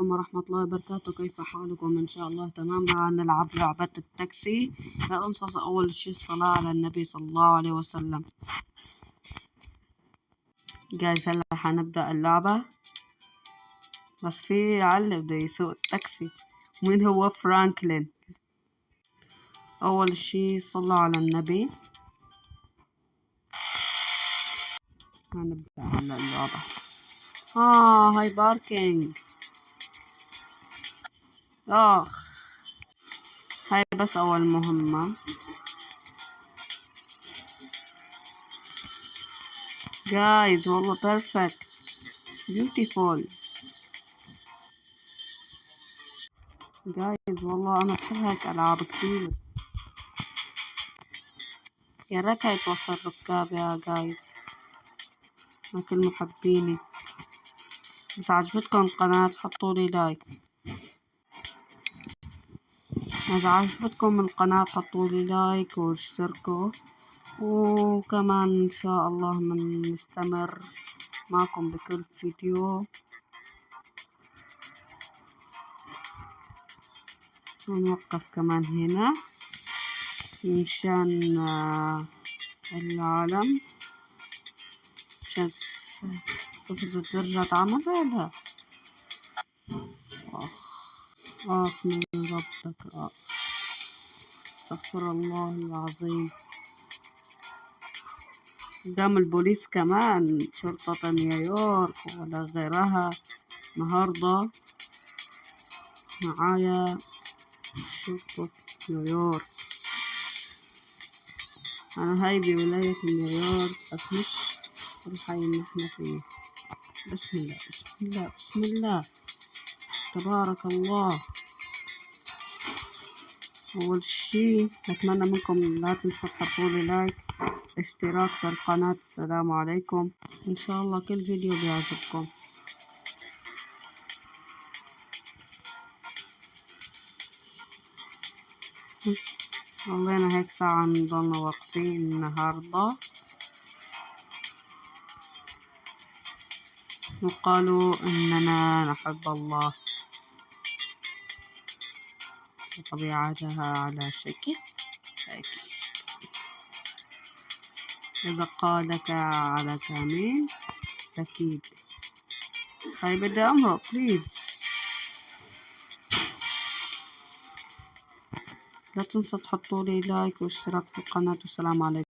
عليكم ورحمة الله وبركاته. كيف حالكم؟ إن شاء الله تمام. نلعب لعبة التاكسي. لا أنسى أول شي الصلاة على النبي صلى الله عليه وسلم. جايز هلا حنبدأ اللعبة، بس في علي بده يسوق التاكسي. مين هو؟ فرانكلين. أول شي صلى على النبي. هنبدأ هلا اللعبة. هاي باركينج. هاي بس أول مهمة. جايز والله بيرفكت بيوتيفول. جايز والله أنا بحب هيك ألعاب كتير. يا ريت هاي توصل ركاب يا جايز، مع كل محبيني. إذا عجبتكم القناة حطولي لايك. إذا عجبتكم القناة حطولي لايك واشتركوا، وكمان إن شاء الله نستمر معكم بكل فيديو. ونوقف كمان هنا مشان العالم، مشان قفزة ترجع تعملها لها. من ربك استغفر الله العظيم. قدام البوليس كمان، شرطة نيويورك ولا غيرها. النهاردة معايا شرطة نيويورك. أنا هاي بولاية نيويورك، بس مش الحي اللي احنا فيه. بسم الله بسم الله بسم الله تبارك الله. أول شي أتمنى منكم لا تنسوا تحطولي لايك، اشتراك في القناة. السلام عليكم. إن شاء الله كل فيديو بيعجبكم. والله هيك ساعة نضلنا واقفين النهاردة، وقالوا إننا نحب الله وطبيعتها على شكل هيك. إذا قالك على كمين أكيد. هاي بدي أمرق بليز. لا تنسوا تحطولي لايك واشتراك في القناة. والسلام عليكم.